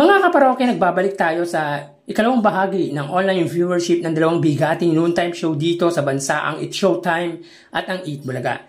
Mga kaparokya, nagbabalik tayo sa ikalawang bahagi ng online viewership ng dalawang bigating noontime show dito sa bansa, ang It's Showtime at ang Eat Bulaga.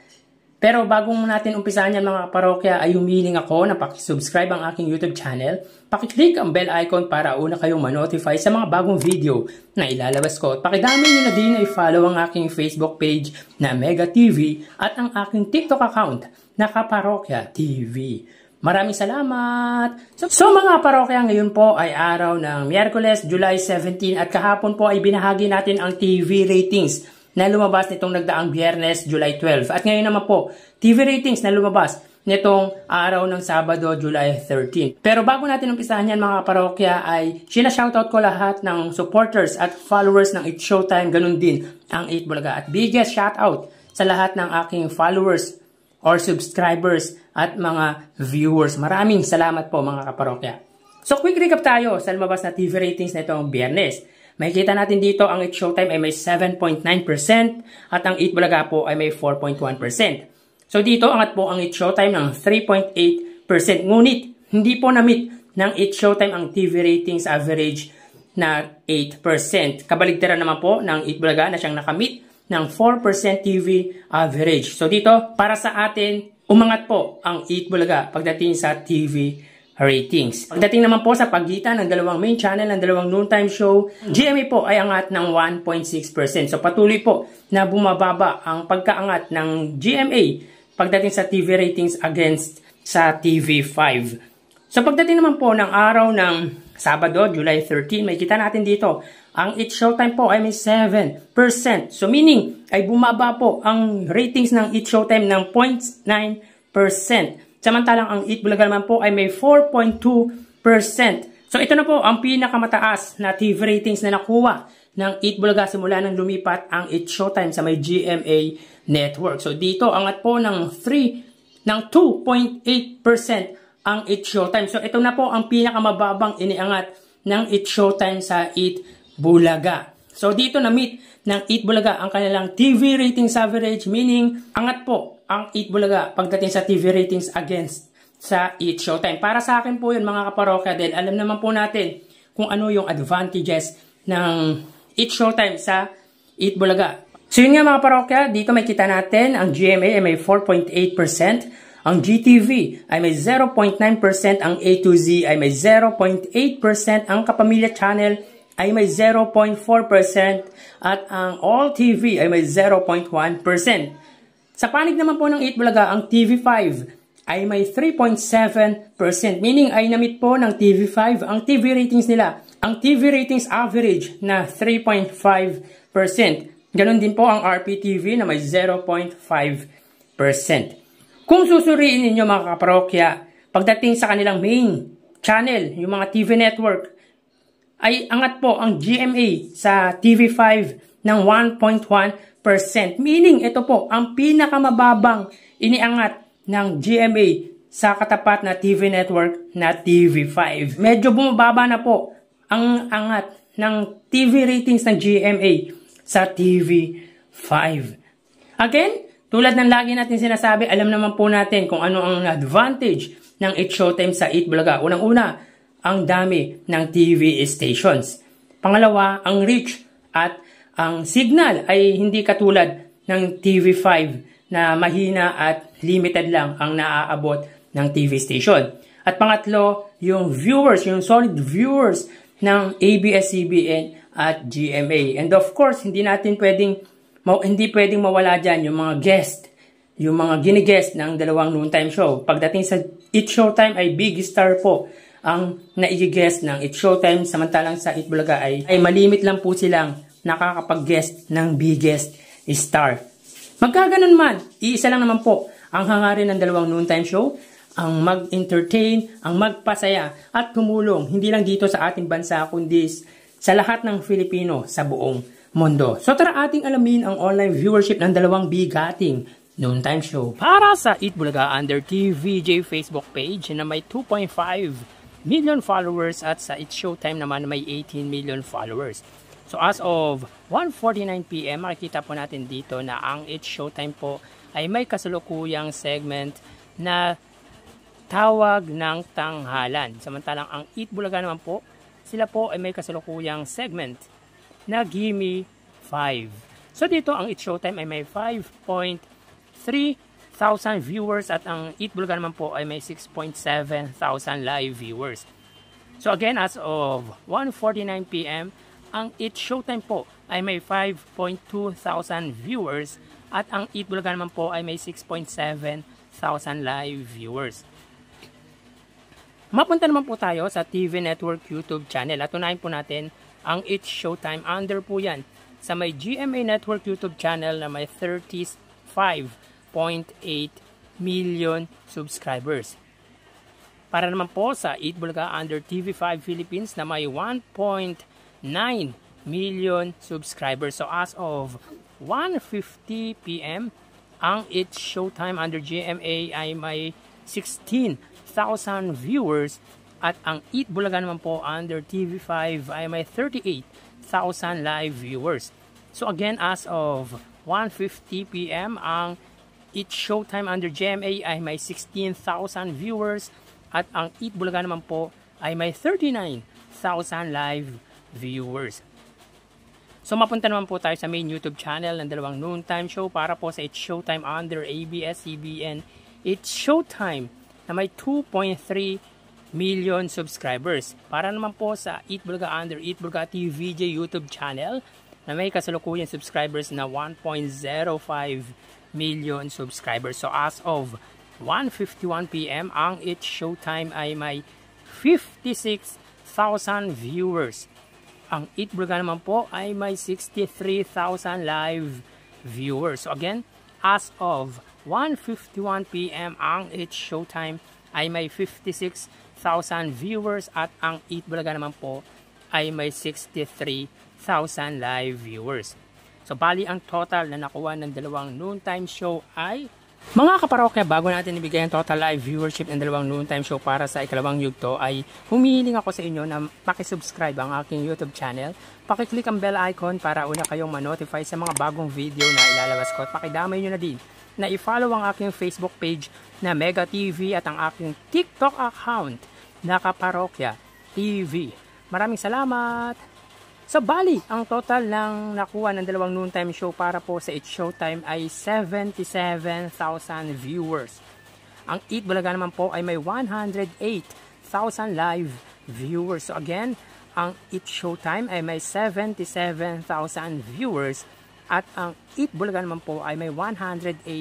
Pero bago natin umpisahan yan mga kaparokya, ay humihiling ako na pakisubscribe ang aking YouTube channel, pakiclick ang bell icon para una kayong ma-notify sa mga bagong video na ilalabas ko. At pakidami nyo na din ay follow ang aking Facebook page na Mega TV at ang aking TikTok account na Kaparokya TV. Maraming salamat! So mga parokya, ngayon po ay araw ng Miyerkules, July 17 at kahapon po ay binahagi natin ang TV ratings na lumabas nitong nagdaang Biyernes, July 12. At ngayon naman po, TV ratings na lumabas nitong araw ng Sabado, July 13. Pero bago natin umpisahan yan mga parokya, ay sinashoutout ko lahat ng supporters at followers ng It's Showtime, ganun din ang Eat Bulaga. At biggest shoutout sa lahat ng aking followers or subscribers at mga viewers. Maraming salamat po mga kaparokya. So quick recap tayo sa lumabas na TV ratings na itong Biyernes. Makikita natin dito ang It's Showtime ay may 7.9% at ang Eat Bulaga po ay may 4.1%. So dito angat po ang It's Showtime ng 3.8%. Ngunit hindi po na-meet ng It's Showtime ang TV ratings average na 8%. Kabaligtaran naman po ng Eat Bulaga na siyang nakamit ng 4% TV average. So dito, para sa atin, umangat po ang Eat Bulaga pagdating sa TV ratings. Pagdating naman po sa pagitan ng dalawang main channel, ng dalawang noontime show, GMA po ay angat ng 1.6%. So patuloy po na bumababa ang pagkaangat ng GMA pagdating sa TV ratings against sa TV5. So pagdating naman po ng araw ng Sabado, July 13, may kita natin dito ang It's Showtime po ay may 7%. So meaning ay bumaba po ang ratings ng It's Showtime ng 0.9%. Samantalang ang Eat Bulaga naman po ay may 4.2%. So ito na po ang pinakamataas na TV ratings na nakuha ng Eat Bulaga simula nang lumipat ang It's Showtime sa may GMA network. So dito angat po ng 2.8% ang It's Showtime. So ito na po ang pinakamababang iniangat ng It's Showtime sa Eat Bulaga. So dito na-meet ng Eat Bulaga ang kanilang TV ratings average, meaning angat po ang Eat Bulaga pagdating sa TV ratings against sa Eat Showtime. Para sa akin po yun mga kaparokya, dahil alam naman po natin kung ano yung advantages ng Eat Showtime sa Eat Bulaga. So yun nga mga parokya, dito may kita natin ang GMA ay may 4.8%. Ang GTV ay may 0.9%, ang A to Z ay may 0.8%, ang Kapamilya Channel ay may 0.4%, at ang All TV ay may 0.1%. Sa panig naman po ng Eat Bulaga, ang TV5 ay may 3.7%, meaning ay na-meet po ng TV5 ang TV ratings nila. Ang TV ratings average na 3.5%. Ganon din po ang RPTV na may 0.5%. Kung susuriin ninyo mga kaparokya, pagdating sa kanilang main channel, yung mga TV network, ay angat po ang GMA sa TV5 ng 1.1%. Meaning ito po ang pinakamababang iniangat ng GMA sa katapat na TV network na TV5. Medyo bumababa na po ang angat ng TV ratings ng GMA sa TV5. Again, tulad ng lagi natin sinasabi, alam naman po natin kung ano ang advantage ng It's Showtime sa Eat Bulaga. Unang-una, ang dami ng TV stations. Pangalawa, ang reach at ang signal ay hindi katulad ng TV5 na mahina at limited lang ang naaabot ng TV station. At pangatlo, yung viewers, yung solid viewers ng ABS-CBN at GMA. And of course, hindi pwedeng mawala dyan yung mga guest, yung mga gini-guest ng dalawang noontime show. Pagdating sa It's Showtime ay big star po ang naigi-guest ng It's Showtime, samantalang sa Eat Bulaga ay malimit lang po silang nakakapag-guest ng biggest star. Magkaganon man, iisa lang naman po ang hangarin ng dalawang noontime show, ang mag-entertain, ang magpasaya at tumulong hindi lang dito sa ating bansa kundi sa lahat ng Filipino sa buong mundo. So tara ating alamin ang online viewership ng dalawang bigating noontime show. Para sa Eat Bulaga under TVJ Facebook page na may 2.5 million followers at sa It's Showtime naman may 18 million followers. So as of 1:49 PM, makikita po natin dito na ang It's Showtime po ay may kasalukuyang segment na Tawag ng Tanghalan. Samantalang ang Eat Bulaga naman po, sila po ay may kasalukuyang segment na Gimme 5. So dito ang Eat Showtime ay may 5.3 thousand viewers at ang Eat Bulaga naman po ay may 6.7 thousand live viewers. So again, as of 1:49 PM, ang Eat Showtime po ay may 5.2 thousand viewers at ang Eat Bulaga naman po ay may 6.7 thousand live viewers. Mapunta naman po tayo sa TV Network YouTube channel at unahin po natin ang It's Showtime. Under po yan sa may GMA Network YouTube channel na may 35.8 million subscribers. Para naman po sa Eat Bulaga under TV5 Philippines na may 1.9 million subscribers. So as of 1:50 PM, ang It's Showtime under GMA ay may 16,000 viewers at ang Eat Bulaga naman po under TV5 ay may 38,000 live viewers. So again, as of 1:50 PM, ang Eat Showtime under GMA ay may 16,000 viewers at ang Eat Bulaga naman po ay may 39,000 live viewers. So mapunta naman po tayo sa main YouTube channel ng dalawang noontime show para po sa It's Showtime under ABS-CBN. It's Showtime na may 2.3 million subscribers. Para naman po sa Eat Bulaga under Eat Bulaga TVJ YouTube channel na may kasalukuyang subscribers na 1.05 million subscribers. So as of 1:51 PM, ang It's Showtime ay may 56,000 viewers. Ang Eat Bulaga naman po ay may 63,000 live viewers. So again, as of 1:51 PM, ang It's Showtime ay may 56,000 viewers at ang Eat Bulaga naman po ay may 63,000 live viewers. So bali ang total na nakuha ng dalawang noontime show ay, mga kaparokya, bago natin ibigay ang total live viewership ng dalawang noontime show para sa ikalawang yugto, ay humihiling ako sa inyo na pakisubscribe ang aking YouTube channel. Pakiclick ang bell icon para una kayong ma-notify sa mga bagong video na ilalabas ko. At pakidamay nyo na din na i-follow ang aking Facebook page na Mega TV at ang aking TikTok account na Kaparokya TV. Maraming salamat! So bali, ang total ng nakuha ng dalawang noontime show para po sa It's Showtime ay 77,000 viewers. Ang Eat Bulaga naman po ay may 108,000 live viewers. So again, ang It's Showtime ay may 77,000 viewers at ang Eat Bulaga naman po ay may 108,000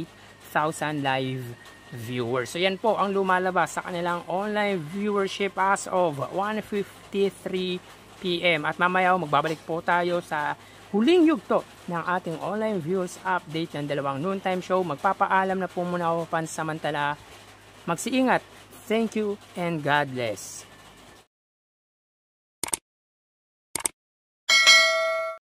live viewers. So yan po ang lumalabas sa kanilang online viewership as of 1:53 PM. At mamaya magbabalik po tayo sa huling yugto ng ating online viewers update ng dalawang noontime show. Magpapaalam na po muna ako pansamantala. Magsiingat. Thank you and God bless.